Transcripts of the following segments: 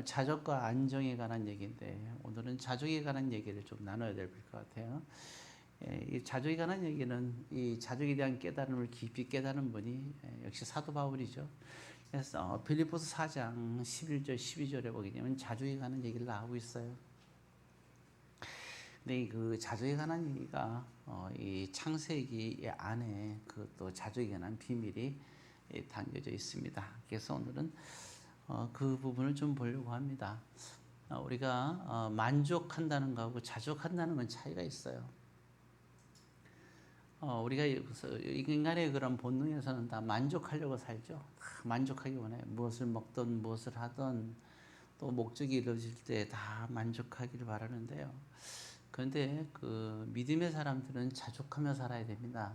자족과 안정에 관한 얘기인데 오늘은 자족에 관한 얘기를 좀 나눠야 될 것 같아요. 이 자족에 관한 얘기는 이 자족에 대한 깨달음을 깊이 깨달은 분이 역시 사도 바울이죠. 그래서 빌립보서 4장 11절 12절에 보게 되면 자족에 관한 얘기를 나오고 있어요. 근데 그 자족에 관한 얘기가 이 창세기 안에 그 또 자족에 관한 비밀이 담겨져 있습니다. 그래서 오늘은 그 부분을 좀 보려고 합니다. 우리가 만족한다는 것하고 자족한다는 건 차이가 있어요. 우리가 인간의 그런 본능에서는 다 만족하려고 살죠. 만족하기 원해요. 무엇을 먹든 무엇을 하든 또 목적이 이루어질 때 다 만족하기를 바라는데요. 그런데 그 믿음의 사람들은 자족하며 살아야 됩니다.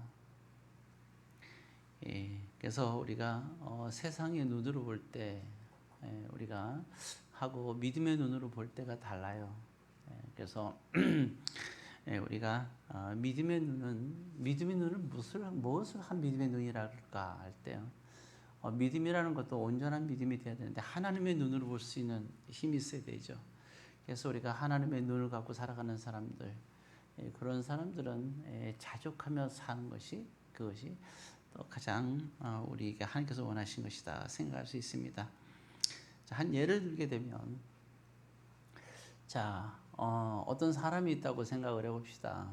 그래서 우리가 세상의 눈으로 볼 때 우리가 하고 믿음의 눈으로 볼 때가 달라요. 그래서 우리가 믿음의 눈은 무엇을 한 믿음의 눈이랄까 할 때요. 믿음이라는 것도 온전한 믿음이 되어야 되는데 하나님의 눈으로 볼 수 있는 힘이 있어야 되죠. 그래서 우리가 하나님의 눈을 갖고 살아가는 사람들, 그런 사람들은 자족하며 사는 것이 그것이 또 가장 우리에게 하나님께서 원하신 것이다 생각할 수 있습니다. 자, 한 예를 들게 되면 자 어떤 사람이 있다고 생각을 해봅시다.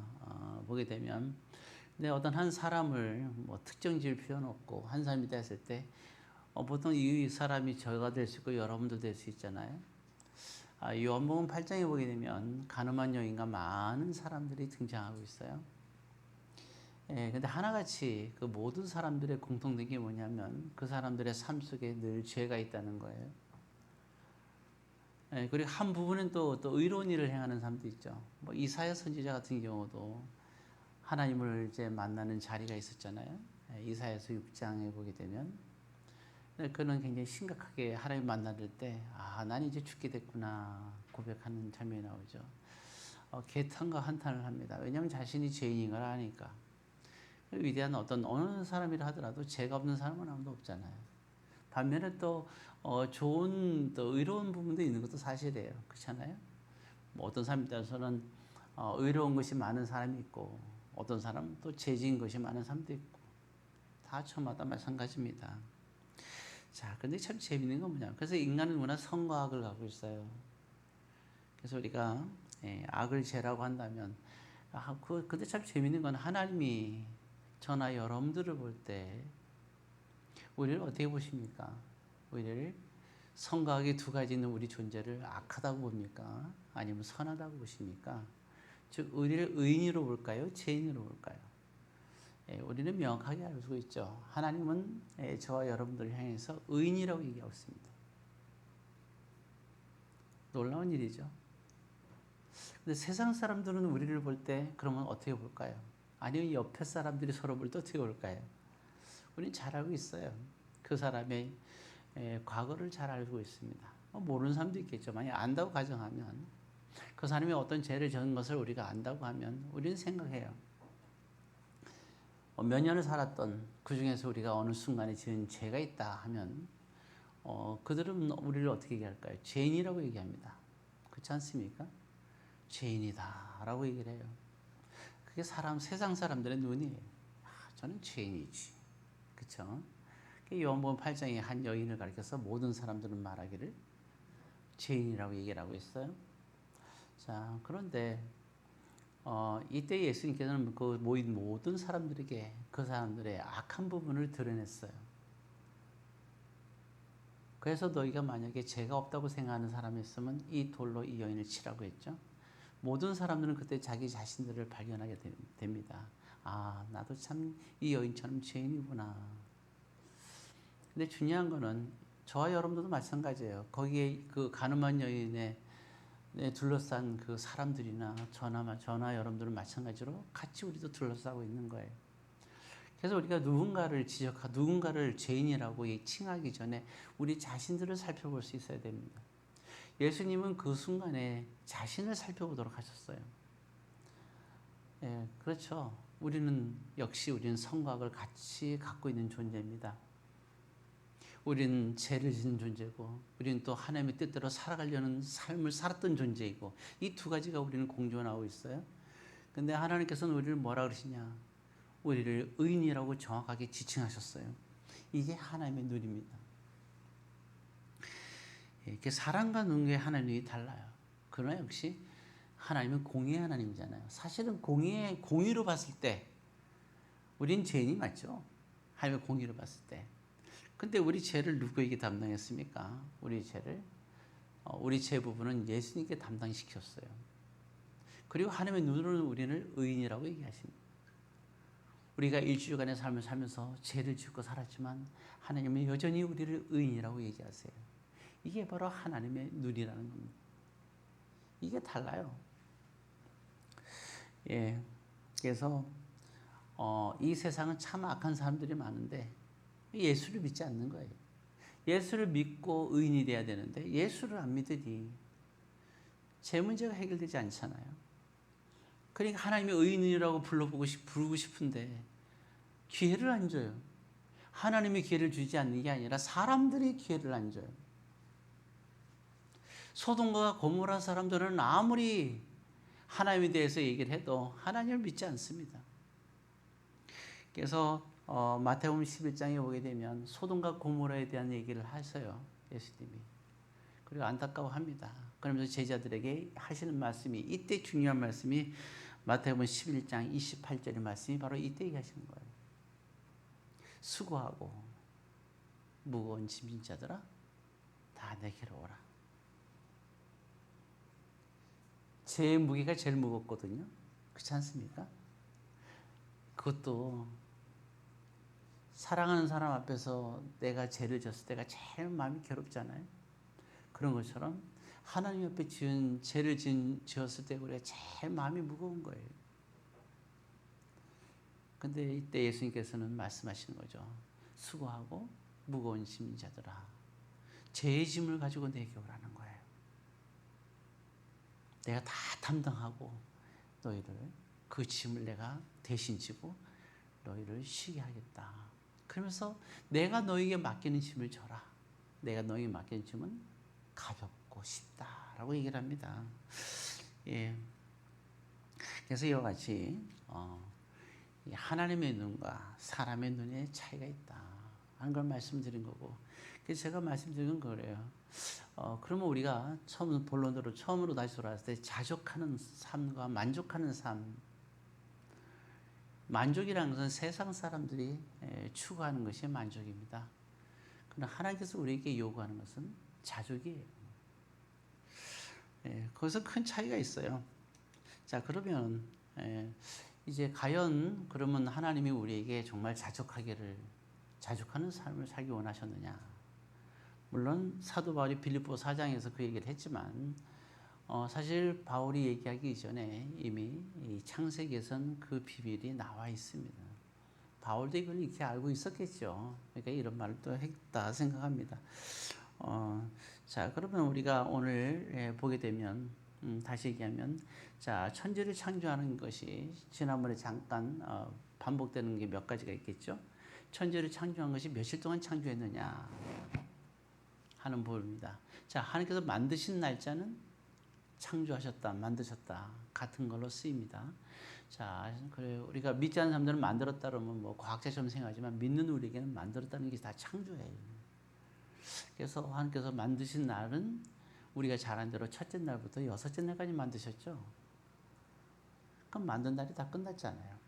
보게 되면 근데 어떤 한 사람을 뭐 특정 지을 필요는 없고 한 사람이 됐을 때 보통 이 사람이 저가 될 수 있고 여러분도 될 수 있잖아요. 요한복음 8장에 보게 되면 가늠한 여인과 많은 사람들이 등장하고 있어요. 근데 하나같이 그 모든 사람들의 공통된 게 뭐냐면 그 사람들의 삶 속에 늘 죄가 있다는 거예요. 그리고 한 부분은 또 의로운 일을 행하는 사람도 있죠. 뭐 이사야 선지자 같은 경우도 하나님을 이제 만나는 자리가 있었잖아요. 이사야서 6장에 보게 되면 그는 굉장히 심각하게 하나님 만날 때 난 이제 죽게 됐구나 고백하는 장면이 나오죠. 개탄과 한탄을 합니다. 왜냐하면 자신이 죄인인 걸 아니까. 위대한 어느 사람이라 하더라도 죄가 없는 사람은 아무도 없잖아요. 반면에 또 좋은 또 의로운 부분도 있는 것도 사실이에요. 그렇잖아요. 뭐 어떤 사람에 따라서는 의로운 것이 많은 사람이 있고 어떤 사람은 또 죄진 것이 많은 사람도 있고 다 저마다 마찬가지입니다. 자, 근데 참 재밌는 건 뭐냐? 그래서 인간은 워낙 선과 악을 갖고 있어요. 그래서 우리가 악을 죄라고 한다면 근데 참 재밌는 건 하나님이 저나 여러분들을 볼 때 우리를 어떻게 보십니까? 우리를 선과 악의 두 가지 있는 우리 존재를 악하다고 봅니까? 아니면 선하다고 보십니까? 즉 우리를 의인으로 볼까요? 죄인으로 볼까요? 우리는 명확하게 알고 있죠. 하나님은 저와 여러분들을 향해서 의인이라고 얘기하고 있습니다. 놀라운 일이죠. 근데 세상 사람들은 우리를 볼 때 그러면 어떻게 볼까요? 아니면 옆에 사람들이 서로 볼 때 어떻게 볼까요? 우리는 잘 알고 있어요. 그 사람의 과거를 잘 알고 있습니다. 모르는 사람도 있겠죠. 만약 안다고 가정하면 그 사람이 어떤 죄를 지은 것을 우리가 안다고 하면 우리는 생각해요. 몇 년을 살았던 그 중에서 우리가 어느 순간에 지은 죄가 있다 하면 그들은 우리를 어떻게 얘기할까요? 죄인이라고 얘기합니다. 그렇지 않습니까? 죄인이다 라고 얘기를 해요. 그게 세상 사람들의 눈이에요. 저는 죄인이지. 그쵸? 요한복음 8장에 한 여인을 가리켜서 모든 사람들은 말하기를 죄인이라고 얘기를 하고 있어요. 자, 그런데 이때 예수님께서는 그 모인 모든 사람들에게 그 사람들의 악한 부분을 드러냈어요. 그래서 너희가 만약에 죄가 없다고 생각하는 사람이 있으면 이 돌로 이 여인을 치라고 했죠. 모든 사람들은 그때 자기 자신들을 발견하게 됩니다. 나도 참 이 여인처럼 죄인이구나. 근데 중요한 거는 저와 여러분들도 마찬가지예요. 거기에 그 가늠한 여인에 둘러싼 그 사람들이나 저나 여러분들은 마찬가지로 같이 우리도 둘러싸고 있는 거예요. 그래서 우리가 누군가를 죄인이라고 칭하기 전에 우리 자신들을 살펴볼 수 있어야 됩니다. 예수님은 그 순간에 자신을 살펴보도록 하셨어요. 그렇죠. 우리는 선과 악을 같이 갖고 있는 존재입니다. 우리는 죄를 지은 존재고 우리는 또 하나님의 뜻대로 살아가려는 삶을 살았던 존재이고 이 두 가지가 우리는 공존하고 있어요. 근데 하나님께서는 우리를 뭐라 그러시냐? 우리를 의인이라고 정확하게 지칭하셨어요. 이게 하나님의 눈입니다. 이렇게 사랑과 눈의 하나님이 달라요. 그러나 역시 하나님은 공의의 하나님이잖아요. 사실은 공의로 봤을 때 우린 죄인이 맞죠. 하나님의 공의로 봤을 때. 근데 우리 죄를 누구에게 담당했습니까? 우리 죄를 우리 죄 부분은 예수님께 담당시켰어요. 그리고 하나님의 눈으로는 우리를 의인이라고 얘기하십니다. 우리가 일주일간의 삶을 살면서 죄를 짓고 살았지만 하나님은 여전히 우리를 의인이라고 얘기하세요. 이게 바로 하나님의 눈이라는 겁니다. 이게 달라요. 예, 그래서 이 세상은 참 악한 사람들이 많은데 예수를 믿지 않는 거예요. 예수를 믿고 의인이 돼야 되는데 예수를 안 믿으니 제 문제가 해결되지 않잖아요. 그러니까 하나님의 의인이라고 부르고 싶은데 기회를 안 줘요. 하나님이 기회를 주지 않는 게 아니라 사람들이 기회를 안 줘요. 소돔과 고모라 사람들은 아무리 하나님에 대해서 얘기를 해도 하나님을 믿지 않습니다. 그래서 마태복음 11장에 보게 되면 소돔과 고모라에 대한 얘기를 하셔요. 예수님이. 그리고 안타까워합니다. 그러면서 제자들에게 하시는 말씀이 이때 중요한 말씀이 마태복음 11장 28절의 말씀이 바로 이때 얘기하시는 거예요. 수고하고 무거운 짐진 자들아 다 내게로 오라. 제 무게가 제일 무겁거든요. 그렇지 않습니까? 그것도 사랑하는 사람 앞에서 내가 죄를 졌을 때가 제일 마음이 괴롭잖아요. 그런 것처럼 하나님 앞에 죄를 지었을 때 우리가 제일 마음이 무거운 거예요. 근데 이때 예수님께서는 말씀하시는 거죠. 수고하고 무거운 짐진 자들아 죄의 짐을 가지고 내게 오라는 거예요. 내가 다 담당하고 너희를 그 짐을 내가 대신 지고 너희를 쉬게 하겠다. 그러면서 내가 너희에게 맡기는 짐을 져라. 내가 너희에게 맡기는 짐은 가볍고 쉽다라고 얘기를 합니다. 예. 그래서 이와 같이 하나님의 눈과 사람의 눈의 차이가 있다 하는 걸 말씀드린 거고, 그래서 제가 말씀드린 건 그래요. 그러면 우리가 처음으로 다시 돌아왔을 때 자족하는 삶과 만족하는 삶, 만족이라는 것은 세상 사람들이 추구하는 것이 만족입니다. 그러나 하나님께서 우리에게 요구하는 것은 자족이에요. 거기서 큰 차이가 있어요. 자, 그러면 이제 과연 그러면 하나님이 우리에게 정말 자족하는 삶을 살기 원하셨느냐? 물론 사도 바울이 빌립보 4장에서 그 얘기를 했지만 사실 바울이 얘기하기 이전에 이미 이 창세기에서는 그 비밀이 나와 있습니다. 바울도 이걸 이렇게 알고 있었겠죠. 그러니까 이런 말을 또 했다 생각합니다. 자, 그러면 우리가 오늘 보게 되면 다시 얘기하면, 자, 천지를 창조하는 것이 지난번에 잠깐 반복되는 게 몇 가지가 있겠죠. 천지를 창조한 것이 며칠 동안 창조했느냐 하는 부분입니다. 자, 하나님께서 만드신 날짜는 창조하셨다, 만드셨다 같은 걸로 쓰입니다. 자, 그래 우리가 믿지 않는 사람들은 만들었다 그러면 뭐 과학자처럼 생각하지만 믿는 우리에게는 만들었다는 게 다 창조예요. 그래서 하나님께서 만드신 날은 우리가 잘 아는 대로 첫째 날부터 여섯째 날까지 만드셨죠. 그럼 만든 날이 다 끝났잖아요.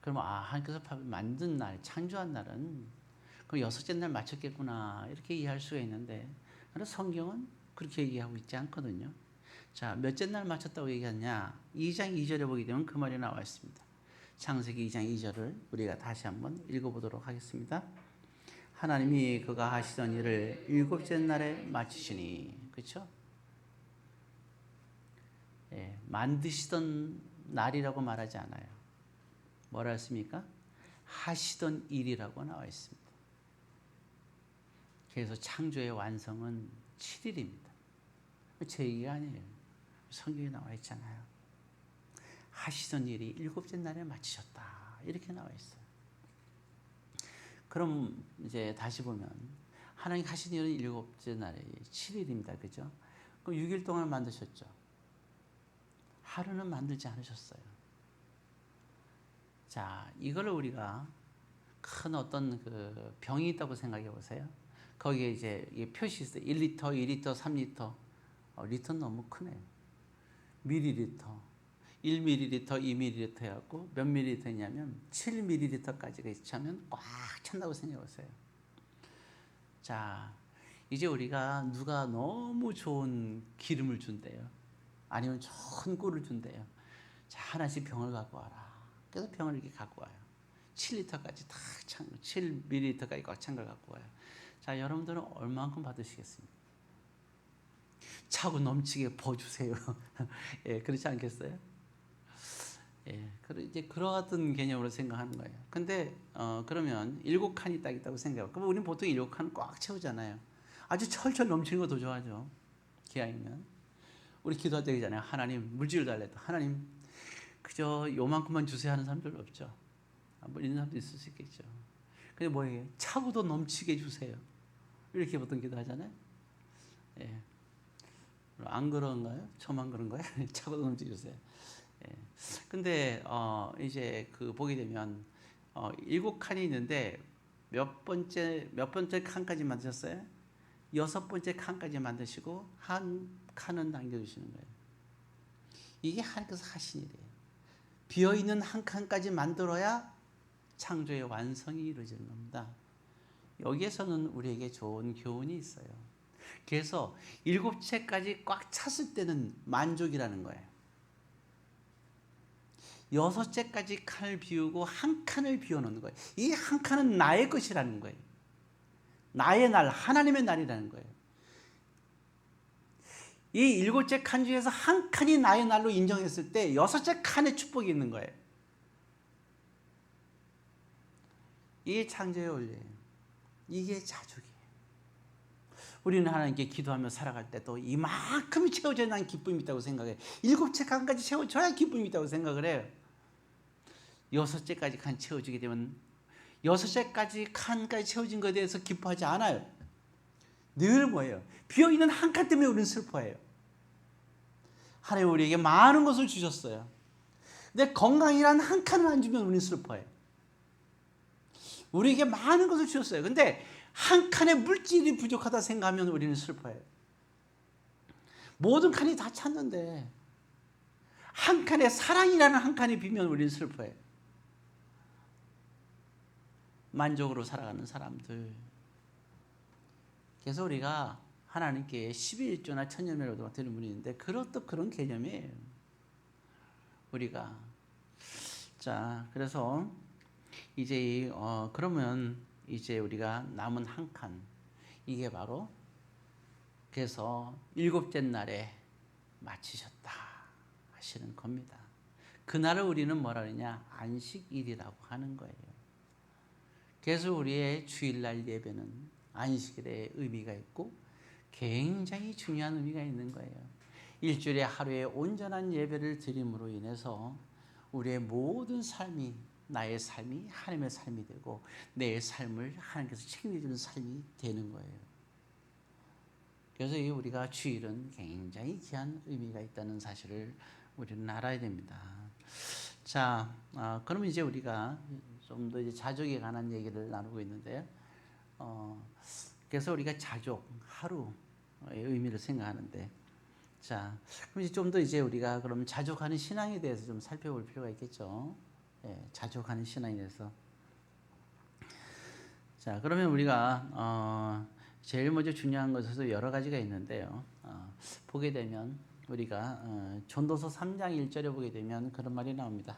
그러면 하나님께서 만든 날, 창조한 날은 그럼 여섯째 날 마쳤겠구나 이렇게 이해할 수가 있는데, 그러나 성경은 그렇게 얘기하고 있지 않거든요. 자, 몇째 날 마쳤다고 얘기하냐? 2장 2절에 보게 되면 그 말이 나와 있습니다. 창세기 2장 2절을 우리가 다시 한번 읽어보도록 하겠습니다. 하나님이 그가 하시던 일을 일곱째 날에 마치시니, 그렇죠? 예, 만드시던 날이라고 말하지 않아요. 뭐라 했습니까? 하시던 일이라고 나와 있습니다. 그래서 창조의 완성은 7일입니다. 제 얘기가 아니에요. 성경에 나와 있잖아요. 하시던 일이 일곱째 날에 마치셨다 이렇게 나와 있어요. 그럼 이제 다시 보면 하나님 하신 일은 일곱째 날에 7일입니다. 그죠? 그럼 6일 동안 만드셨죠. 하루는 만들지 않으셨어요. 자, 이거를 우리가 큰 어떤 그 병이 있다고 생각해 보세요. 거기에 이제 표시 있어요. 1리터, 2리터, 3리터. 리터는 너무 크네요. 밀리리터. 1ml, 2ml 해갖고 몇 ml냐면 7ml까지가 차면 꽉 찬다고 생각해 보세요. 자, 이제 우리가 누가 너무 좋은 기름을 준대요. 아니면 좋은 꿀을 준대요. 자, 하나씩 병을 갖고 와라. 그래서 병을 이렇게 갖고 와요. 7리터까지 다 찬, 7ml까지 꽉 찬 걸 갖고 와요. 자, 여러분들은 얼마만큼 받으시겠습니까? 차고 넘치게 부어주세요. 예, 그렇지 않겠어요? 예, 이제 그런 같은 개념으로 생각하는 거예요. 근데 그러면 7칸이 딱 있다고 생각해요. 그럼 우리는 보통 7칸 꽉 채우잖아요. 아주 철철 넘치는 거 더 좋아하죠. 기왕이면. 우리 기도할 때 있잖아요. 하나님 물질을 달래도 하나님 그저 요만큼만 주세요 하는 사람들 없죠. 뭐 있는 사람도 있을 수 있겠죠. 근데 뭐예요? 차고도 넘치게 주세요. 이렇게 보통 기도하잖아요. 예. 안 그런가요? 저만 그런가요? 차고도 넘치게 주세요. 예. 근데 이제 그 보게 되면 7칸이 있는데 몇 번째 칸까지 만드셨어요? 6번째 칸까지 만드시고 한 칸은 남겨주시는 거예요. 이게 하나님께서 하신 일이에요. 비어있는 한 칸까지 만들어야 창조의 완성이 이루어지는 겁니다. 여기에서는 우리에게 좋은 교훈이 있어요. 그래서 7채까지 꽉 찼을 때는 만족이라는 거예요. 6채까지 칸을 비우고 한 칸을 비워놓는 거예요. 이 한 칸은 나의 것이라는 거예요. 나의 날, 하나님의 날이라는 거예요. 이 7채 칸 중에서 한 칸이 나의 날로 인정했을 때 6채 칸의 축복이 있는 거예요. 이게 창조의 원리예요. 이게 자족이에요. 우리는 하나님께 기도하며 살아갈 때도 이만큼이 채워져야 난 기쁨이 있다고 생각해요. 7채 칸까지 채워져야 기쁨이 있다고 생각을 해요. 6채까지 칸 채워지게 되면 6채까지 칸까지 채워진 것에 대해서 기뻐하지 않아요. 늘 뭐예요? 비어있는 한 칸 때문에 우리는 슬퍼해요. 하나님 우리에게 많은 것을 주셨어요. 근데 건강이란 한 칸을 안 주면 우리는 슬퍼해요. 우리에게 많은 것을 주셨어요. 근데 한 칸의 물질이 부족하다 생각하면 우리는 슬퍼해요. 모든 칸이 다 찼는데 한 칸의 사랑이라는 한 칸이 비면 우리는 슬퍼해요. 만족으로 살아가는 사람들. 그래서 우리가 하나님께 11조나 천년매로도 드리는 분이 있는데 그런 개념이에요. 우리가 자 그래서 이제 그러면 이제 우리가 남은 한 칸 이게 바로 그래서 7째 날에 마치셨다 하시는 겁니다. 그날을 우리는 뭐라 그러냐 안식일이라고 하는 거예요. 그래서 우리의 주일날 예배는 안식일의 의미가 있고 굉장히 중요한 의미가 있는 거예요. 일주일에 하루에 온전한 예배를 드림으로 인해서 우리의 모든 삶이 나의 삶이 하나님의 삶이 되고 내 삶을 하나님께서 책임져주는 삶이 되는 거예요. 그래서 우리가 주일은 굉장히 귀한 의미가 있다는 사실을 우리는 알아야 됩니다. 자, 그럼 이제 우리가 좀 더 이제 자족에 관한 얘기를 나누고 있는데요. 그래서 우리가 자족 하루의 의미를 생각하는데, 자, 그럼 이제 좀 더 이제 우리가 그럼 자족하는 신앙에 대해서 좀 살펴볼 필요가 있겠죠. 예, 자족하는 신앙에 대해서. 자, 그러면 우리가 제일 먼저 중요한 것에서 여러 가지가 있는데요. 보게 되면 우리가 전도서 3장 1절에 보게 되면 그런 말이 나옵니다.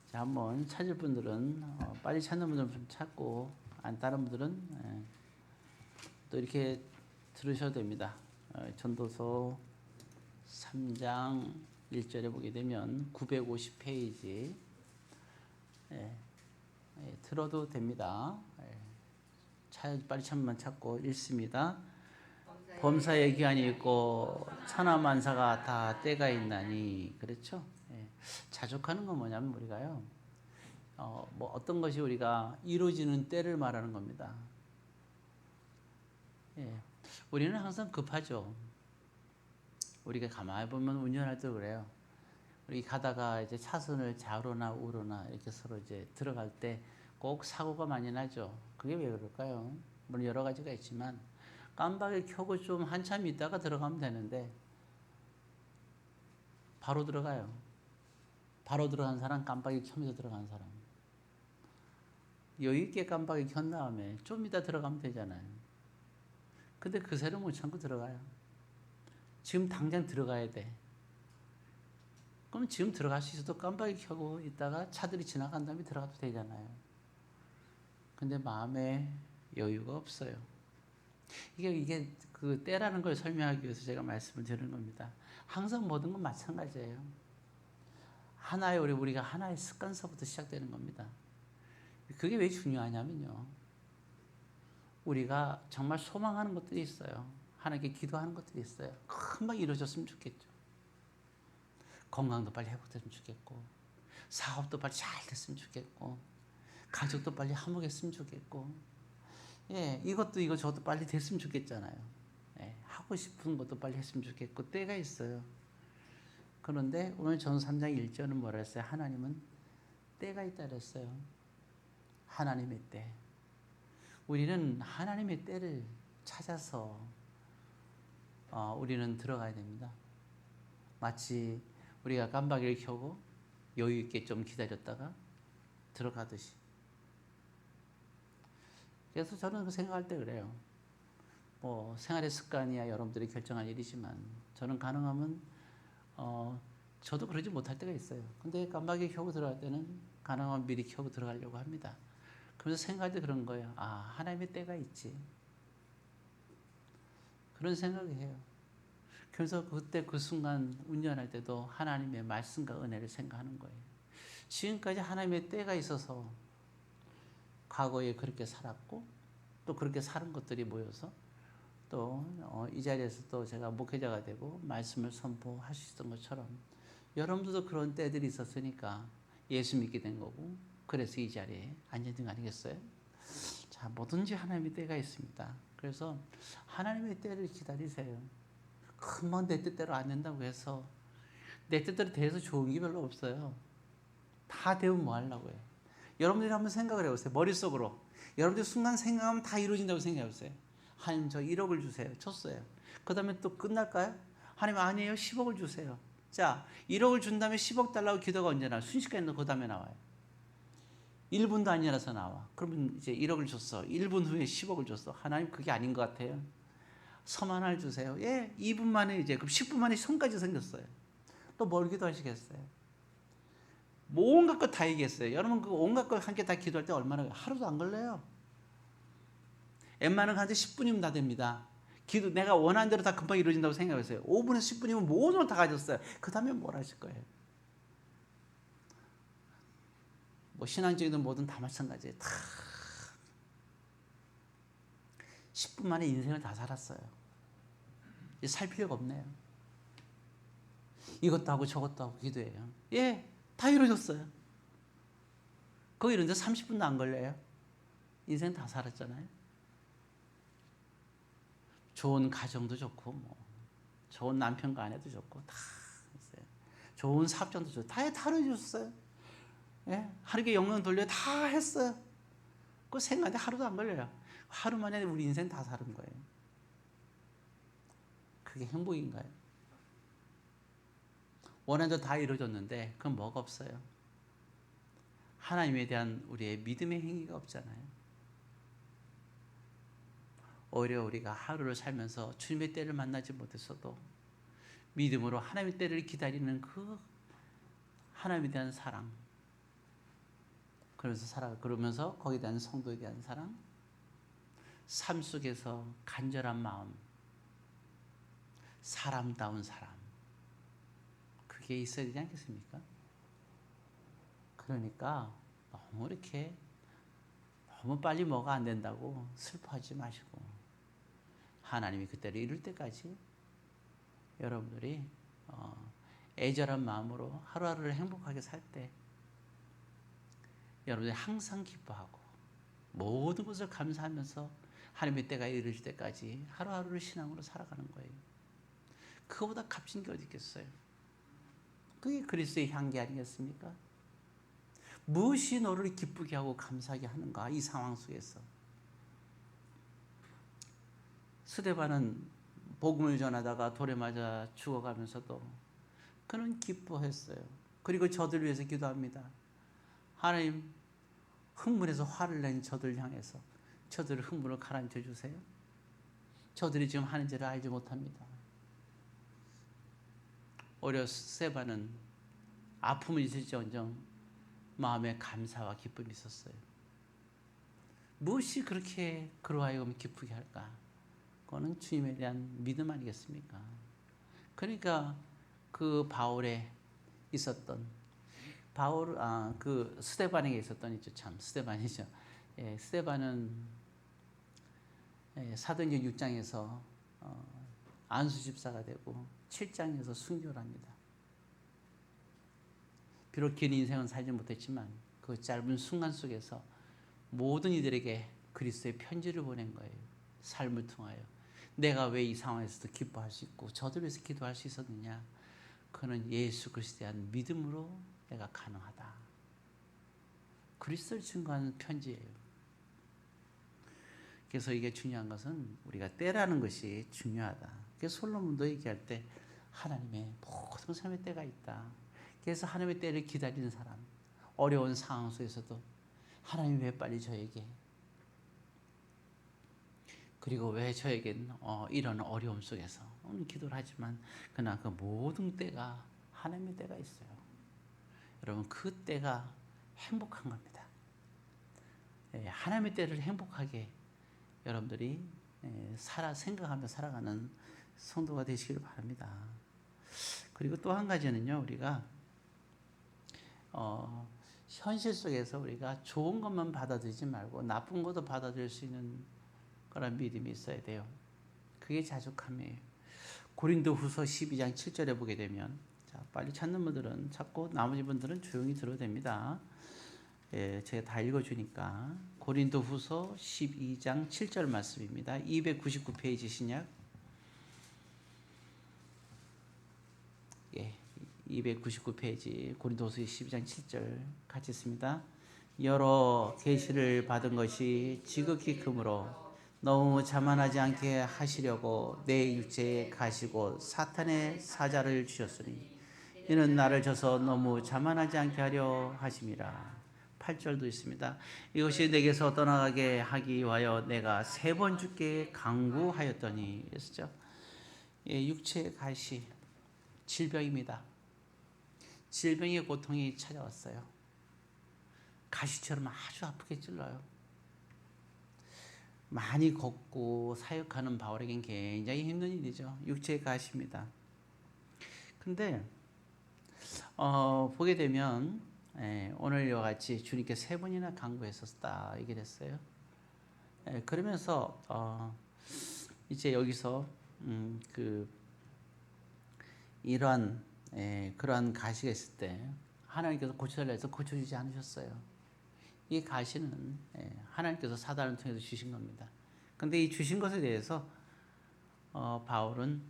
자, 한번 찾을 분들은 빨리 찾는 분들은 좀 찾고 안 다른 분들은 또 이렇게 들으셔도 됩니다. 전도서 3장 1절에 보게 되면 950페이지 들어도 됩니다. 빨리 찾으면 찾고 읽습니다. 범사의 기한이 있고 천하만사가 다 때가 있나니 그렇죠? 자족하는 건 뭐냐면 우리가요 뭐 어떤 것이 우리가 이루어지는 때를 말하는 겁니다. 예. 우리는 항상 급하죠. 우리가 가만히 보면 운전할 때 그래요. 우리 가다가 이제 차선을 좌로나 우로나 이렇게 서로 이제 들어갈 때 꼭 사고가 많이 나죠. 그게 왜 그럴까요? 물론 여러 가지가 있지만 깜빡이 켜고 좀 한참 있다가 들어가면 되는데 바로 들어가요. 바로 들어간 사람, 깜빡이 켜면서 들어간 사람. 여유 있게 깜빡이 켠 다음에 좀 이따 들어가면 되잖아요. 근데 그새를 못 참고 들어가요. 지금 당장 들어가야 돼. 그럼 지금 들어갈 수 있어도 깜빡이 켜고 있다가 차들이 지나간 다음에 들어가도 되잖아요. 근데 마음에 여유가 없어요. 이게 그 때라는 걸 설명하기 위해서 제가 말씀을 드리는 겁니다. 항상 모든 건 마찬가지예요. 하나의 우리가 하나의 습관서부터 시작되는 겁니다. 그게 왜 중요하냐면요. 우리가 정말 소망하는 것들이 있어요. 하나님께 기도하는 것들이 있어요. 금방 이루어졌으면 좋겠죠. 건강도 빨리 회복됐으면 좋겠고, 사업도 빨리 잘 됐으면 좋겠고, 가족도 빨리 화목했으면 좋겠고, 예, 이거 저것도 빨리 됐으면 좋겠잖아요. 예, 하고 싶은 것도 빨리 했으면 좋겠고, 때가 있어요. 그런데 오늘 전서 3장 1절은 뭐라 했어요? 하나님은 때가 있다 그랬어요. 하나님의 때. 우리는 하나님의 때를 찾아서 우리는 들어가야 됩니다. 마치 우리가 깜빡이를 켜고 여유 있게 좀 기다렸다가 들어가듯이. 그래서 저는 생각할 때 그래요. 뭐 생활의 습관이야 여러분들이 결정할 일이지만 저는 가능하면 저도 그러지 못할 때가 있어요. 근데 깜빡이 켜고 들어갈 때는 가능하면 미리 켜고 들어가려고 합니다. 그래서 생각할 때 그런 거예요. 아, 하나님의 때가 있지. 그런 생각을 해요. 그래서 그때 그 순간 운전할 때도 하나님의 말씀과 은혜를 생각하는 거예요. 지금까지 하나님의 때가 있어서 과거에 그렇게 살았고 또 그렇게 사는 것들이 모여서 또 이 자리에서 또 제가 목회자가 되고 말씀을 선포할 수 있었던 것처럼 여러분들도 그런 때들이 있었으니까 예수 믿게 된 거고 그래서 이 자리에 앉은 거 아니겠어요? 자, 뭐든지 하나님의 때가 있습니다. 그래서 하나님의 때를 기다리세요. 금방 내 뜻대로 안 된다고 해서 내 뜻대로 돼서 좋은 게 별로 없어요. 다 되면 뭐 하려고 해요? 여러분들이 한번 생각을 해보세요. 머릿속으로. 여러분들이 순간 생각하면 다 이루어진다고 생각해보세요. 하나님 저 1억을 주세요. 쳤어요. 그 다음에 또 끝날까요? 하나님 아니에요. 10억을 주세요. 자, 1억을 준 다음에 10억 달라고 기도가 언제 나와요? 순식간에 그 다음에 나와요. 1분도 아니라서 나와. 그러면 이제 1억을 줬어. 1분 후에 10억을 줬어. 하나님 그게 아닌 것 같아요. 섬 하나를 주세요. 예, 2분 만에 이제 그럼 10분 만에 섬까지 생겼어요. 또 뭘 기도하시겠어요? 뭐 온갖 것 다 얘기했어요. 여러분 그 온갖 것 함께 다 기도할 때 얼마나 하루도 안 걸려요. 웬만한 한테 10분이면 다 됩니다. 기도 내가 원하는 대로 다 금방 이루어진다고 생각했어요. 5분에서 10분이면 모든 걸 다 가졌어요. 그 다음에 뭘 하실 거예요? 뭐 신앙적이든 뭐든 다 마찬가지예요. 다 10분 만에 인생을 다 살았어요. 이제 살 필요가 없네요. 이것도 하고 저것도 하고 기도해요. 예, 다 이루어졌어요. 거기 이런데 30분도 안 걸려요. 인생 다 살았잖아요. 좋은 가정도 좋고 뭐 좋은 남편과 아내도 좋고 다 있어요. 좋은 사업장도 좋고 다 이루어졌어요. 예, 하루에 영광 돌려 다 했어요. 그 생각에 하루도 안 걸려요. 하루 만에 우리 인생 다 사는 거예요. 그게 행복인가요? 원하는 대로 다 이루어졌는데 그건 뭐가 없어요? 하나님에 대한 우리의 믿음의 행위가 없잖아요. 오히려 우리가 하루를 살면서 주님의 때를 만나지 못했어도 믿음으로 하나님의 때를 기다리는 그 하나님에 대한 사랑, 그러면서 거기에 대한 성도에 대한 사랑, 삶 속에서 간절한 마음, 사람다운 사람, 그게 있어야 되지 않겠습니까? 그러니까 너무 이렇게 너무 빨리 뭐가 안 된다고 슬퍼하지 마시고 하나님이 그때를 이룰 때까지 여러분들이 애절한 마음으로 하루하루를 행복하게 살 때 여러분들이 항상 기뻐하고 모든 것을 감사하면서 하나님의 때가 이르실 때까지 하루하루를 신앙으로 살아가는 거예요. 그거보다 값진 게 어디 있겠어요? 그게 그리스도의 향기 아니겠습니까? 무엇이 너를 기쁘게 하고 감사하게 하는가? 이 상황 속에서 스데반은 복음을 전하다가 돌에 맞아 죽어가면서도 그는 기뻐했어요. 그리고 저들을 위해서 기도합니다. 하나님, 흥분해서 화를 낸 저들 향해서 저들의 흥분을 가라앉혀 주세요. 저들이 지금 하는 죄를 알지 못합니다. 오히려 스데반은 아픔을 있을지언정 마음에 감사와 기쁨이 있었어요. 무엇이 그렇게 그로 하여금 기쁘게 할까? 그거는 주님에 대한 믿음 아니겠습니까? 그러니까 그 바울에 있었던 그 스데반에게 있었던 있죠. 참 스데반이죠. 예, 스데반은 사도행전 6장에서 안수 집사가 되고 7장에서 순교를 합니다. 비록 긴 인생은 살지 못했지만 그 짧은 순간 속에서 모든 이들에게 그리스도의 편지를 보낸 거예요. 삶을 통하여. 내가 왜 이 상황에서도 기뻐할 수 있고 저들 위해서 기도할 수 있었느냐. 그는 예수 그리스도에 대한 믿음으로 내가 가능하다. 그리스도를 증거하는 편지예요. 그래서 이게 중요한 것은 우리가 때라는 것이 중요하다. 그래서 솔로몬도 얘기할 때 하나님의 모든 삶의 때가 있다. 그래서 하나님의 때를 기다리는 사람, 어려운 상황 속에서도 하나님 왜 빨리 저에게, 그리고 왜 저에겐 이런 어려움 속에서 오늘 기도를 하지만 그러나 그 모든 때가 하나님의 때가 있어요. 여러분 그 때가 행복한 겁니다. 하나님의 때를 행복하게 여러분들이 생각하며 살아가는 성도가 되시길 바랍니다. 그리고 또 한 가지는요, 우리가 현실 속에서 우리가 좋은 것만 받아들이지 말고 나쁜 것도 받아들일 수 있는 그런 믿음이 있어야 돼요. 그게 자족함이에요. 고린도후서 12장 7절에 보게 되면, 자, 빨리 찾는 분들은 찾고 나머지 분들은 조용히 들어도 됩니다. 제가 다 읽어주니까. 고린도후서 12장 7절 말씀입니다. 299페이지 신약. 299페이지 고린도후서 12장 7절 같이 있습니다. 여러 계시를 받은 것이 지극히 크므로 너무 자만하지 않게 하시려고 내 육체에 가시고 사탄의 사자를 주셨으니 이는 나를 져서 너무 자만하지 않게 하려 하심이라. 8절도 있습니다. 이것이 내게서 떠나가게 하기 위하여 내가 3번 주께 강구하였더니, 그랬죠? 육체의 가시, 질병입니다. 질병의 고통이 찾아왔어요. 가시처럼 아주 아프게 찔러요. 많이 걷고 사역하는 바울에겐 굉장히 힘든 일이죠. 육체의 가시입니다. 근데 보게 되면 오늘 이와 같이 주님께 3번이나 강구했었다 얘기를 했어요. 그러면서 이제 여기서 이러한 그러한 가시가 있을 때 하나님께서 고쳐달라 해서 고쳐주지 않으셨어요. 이 가시는 하나님께서 사단을 통해서 주신 겁니다. 근데 이 주신 것에 대해서 바울은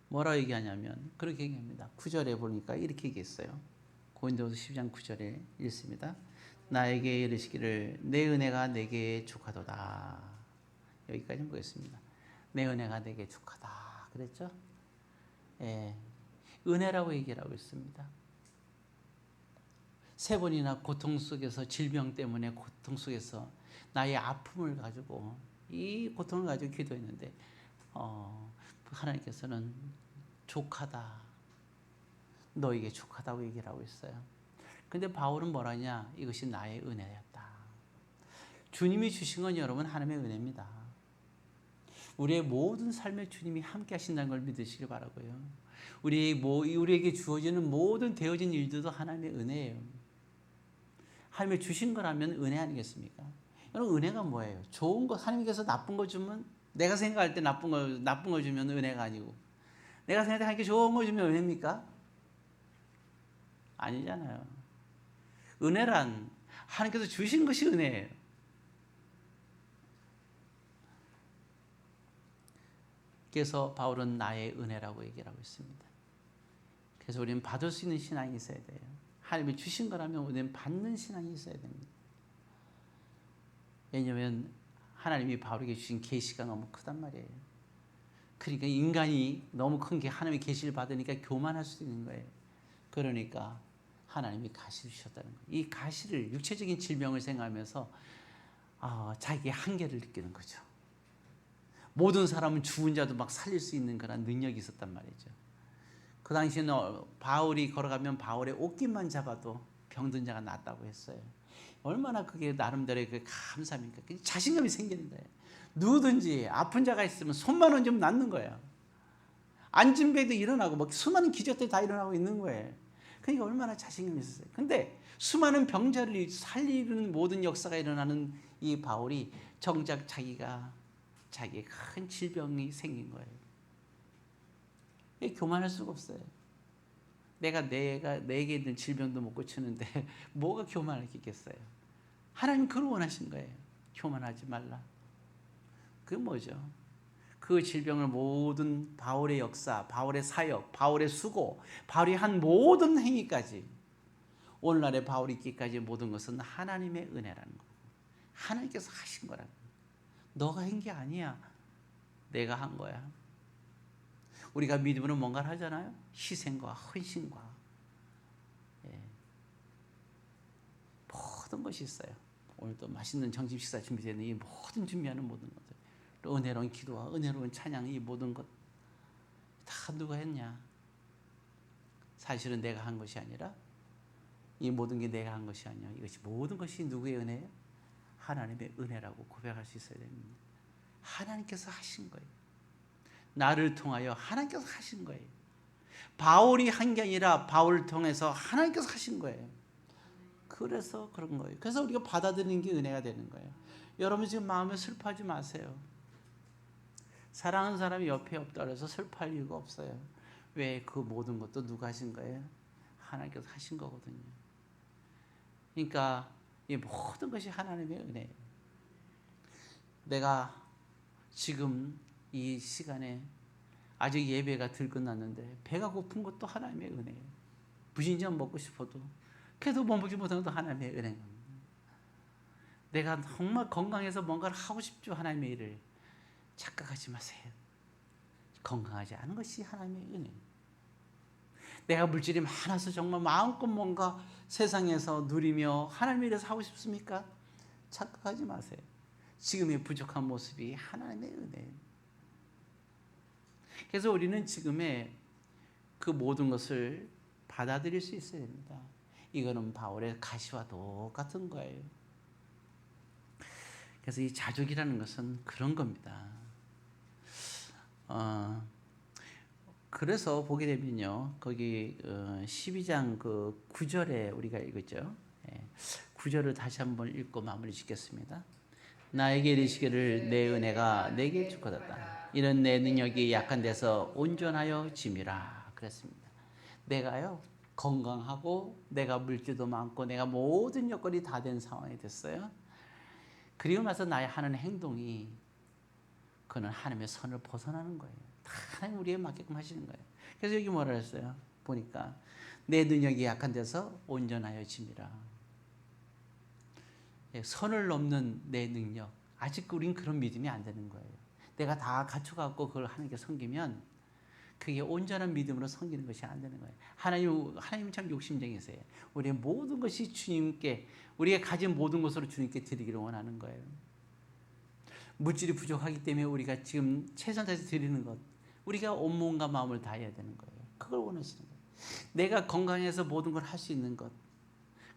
뭐라고 얘기하냐면 그렇게 얘기합니다. 9절에 보니까 이렇게 얘기했어요. 고린도후서 10장 9절에 읽습니다. 나에게 이르시기를 내 은혜가 내게 족하도다. 여기까지 보겠습니다. 내 은혜가 내게 족하다 그랬죠? 은혜라고 얘기를 하고 있습니다. 3번이나 고통 속에서, 질병 때문에 고통 속에서 나의 아픔을 가지고 이 고통을 가지고 기도했는데 하나님께서는 족하다, 너에게 족하다고 얘기를 하고 있어요. 근데 바울은 뭐라냐? 이것이 나의 은혜였다. 주님이 주신 건 여러분 하나님의 은혜입니다. 우리의 모든 삶에 주님이 함께 하신다는 걸 믿으시길 바라고요. 우리에게 주어지는 모든 되어진 일들도 하나님의 은혜예요. 하나님이 주신 거라면 은혜 아니겠습니까? 여러분 은혜가 뭐예요? 좋은 거, 하나님께서 나쁜 거 주면, 내가 생각할 때 나쁜 거 주면 은혜가 아니고, 내가 생각할 때 하나님께 좋은 거 주면 은혜입니까? 아니잖아요. 은혜란 하나님께서 주신 것이 은혜예요. 그래서 바울은 나의 은혜라고 얘기를 하고 있습니다. 그래서 우리는 받을 수 있는 신앙이 있어야 돼요. 하나님이 주신 거라면 우리는 받는 신앙이 있어야 됩니다. 왜냐하면 하나님이 바울에게 주신 계시가 너무 크단 말이에요. 그러니까 인간이 너무 큰 게 하나님의 계시를 받으니까 교만할 수도 있는 거예요. 그러니까 하나님이 가시를 주셨다는 거예요. 이 가시를 육체적인 질병을 생각하면서 자기의 한계를 느끼는 거죠. 모든 사람은 죽은 자도 막 살릴 수 있는 그런 능력이 있었단 말이죠. 그 당시에는 바울이 걸어가면 바울의 옷깃만 잡아도 병든 자가 낫다고 했어요. 얼마나 그게 나름대로의 그 감사합니까? 자신감이 생기는 거예요. 누구든지 아픈 자가 있으면 손만 얹으면 낫는 거예요. 앉은 배도 일어나고 막 수많은 기적들이 다 일어나고 있는 거예요. 그러니까 얼마나 자신감이 있었어요. 근데 수많은 병자를 살리는 모든 역사가 일어나는 이 바울이 정작 자기의 큰 질병이 생긴 거예요. 교만할 수가 없어요. 내게 있는 질병도 못 고치는데 뭐가 교만할 게 있겠어요. 하나님 그걸 원하신 거예요. 교만하지 말라. 그게 뭐죠? 그 질병을 모든 바울의 역사, 바울의 사역, 바울의 수고, 바울이 한 모든 행위까지 오늘날의 바울이 있기까지 모든 것은 하나님의 은혜라는 거예요. 하나님께서 하신 거라는 거예요. 너가 한 게 아니야. 내가 한 거야. 우리가 믿음으로 뭔가를 하잖아요. 희생과 헌신과 모든 것이 있어요. 오늘 또 맛있는 점심 식사 준비되는 이 모든 준비하는 모든 것들, 또 은혜로운 기도와 은혜로운 찬양, 이 모든 것 다 누가 했냐? 사실은 내가 한 것이 아니라, 이 모든 게 내가 한 것이 아니야. 이것이 모든 것이 누구의 은혜예요? 하나님의 은혜라고 고백할 수 있어야 됩니다. 하나님께서 하신 거예요. 나를 통하여 하나님께서 하신 거예요. 바울이 한 게 아니라 바울을 통해서 하나님께서 하신 거예요. 그래서 그런 거예요. 그래서 우리가 받아들이는 게 은혜가 되는 거예요. 여러분 지금 마음에 슬퍼하지 마세요. 사랑하는 사람이 옆에 없다 해서 슬퍼할 이유가 없어요. 왜? 그 모든 것도 누가 하신 거예요? 하나님께서 하신 거거든요. 그러니까 이 모든 것이 하나님의 은혜예요. 내가 지금 이 시간에 아직 예배가 덜 끝났는데 배가 고픈 것도 하나님의 은혜예요. 부신전 먹고 싶어도 그래도 먹지 못하는 것도 하나님의 은혜입니다. 내가 정말 건강해서 뭔가를 하고 싶죠. 하나님의 일을. 착각하지 마세요. 건강하지 않은 것이 하나님의 은혜. 내가 물질이 많아서 정말 마음껏 뭔가 세상에서 누리며 하나님의 일을 하고 싶습니까? 착각하지 마세요. 지금의 부족한 모습이 하나님의 은혜예요. 그래서 우리는 지금의 그 모든 것을 받아들일 수 있어야 됩니다. 이거는 바울의 가시와 똑같은 거예요. 그래서 이 자족이라는 것은 그런 겁니다. 그래서 보게 되면요, 거기 12장 그 9절에 우리가 읽었죠. 9절을 다시 한번 읽고 마무리 짓겠습니다. 나에게 이르시기를 내 은혜가 내게 주거졌다. 이는 내 능력이 약한 데서 온전하여 짐이라 그랬습니다. 내가요 건강하고 내가 물질도 많고 내가 모든 여건이 다 된 상황이 됐어요. 그리고 나서 나의 하는 행동이 그는 하나님의 선을 벗어나는 거예요. 다 하나님 우리에게 맞게끔 하시는 거예요. 그래서 여기 뭐라 했어요? 보니까 내 능력이 약한 데서 온전하여 짐이라. 선을 넘는 내 능력, 아직 우린 그런 믿음이 안 되는 거예요. 내가 다 갖춰갖고 그걸 하나님께 섬기면 그게 온전한 믿음으로 섬기는 것이 안 되는 거예요. 하나님은 참 욕심쟁이세요. 우리의 모든 것이 주님께, 우리가 가진 모든 것으로 주님께 드리기를 원하는 거예요. 물질이 부족하기 때문에 우리가 지금 최선 다해서 드리는 것, 우리가 온몸과 마음을 다해야 되는 거예요. 그걸 원하시는 거예요. 내가 건강해서 모든 걸 할 수 있는 것,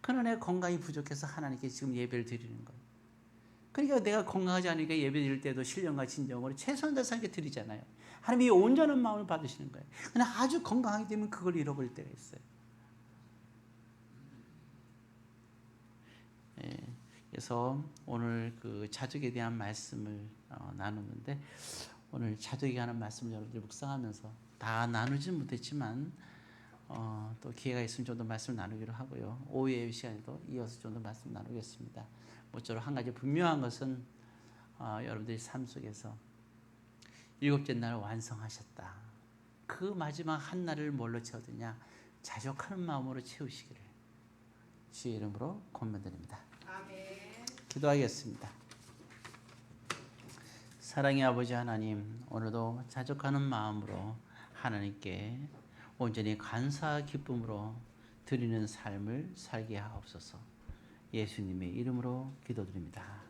그러나 내가 건강이 부족해서 하나님께 지금 예배를 드리는 거예요. 그러니까 내가 건강하지 않으니까 예배 드릴 때도 신령과 진정으로 최선을 다해서 하나님께 드리잖아요. 하나님이 온전한 마음을 받으시는 거예요. 그러나 아주 건강하게 되면 그걸 잃어버릴 때가 있어요. 그래서 오늘 그 자족에 대한 말씀을 나누는데, 오늘 자족에 관한 말씀을 여러분들 묵상하면서 다 나누지 못했지만 또 기회가 있으면 좀 더 말씀 나누기로 하고요. 오후의 시간에도 이어서 좀 더 말씀 나누겠습니다. 모쪼록 한 가지 분명한 것은 여러분들이 삶 속에서 일곱째 날 완성하셨다. 그 마지막 한 날을 뭘로 채우느냐? 자족하는 마음으로 채우시기를 주의 이름으로 권면드립니다. 아멘. 기도하겠습니다. 사랑의 아버지 하나님, 오늘도 자족하는 마음으로 하나님께 온전히 감사 기쁨으로 드리는 삶을 살게 하옵소서. 예수님의 이름으로 기도드립니다.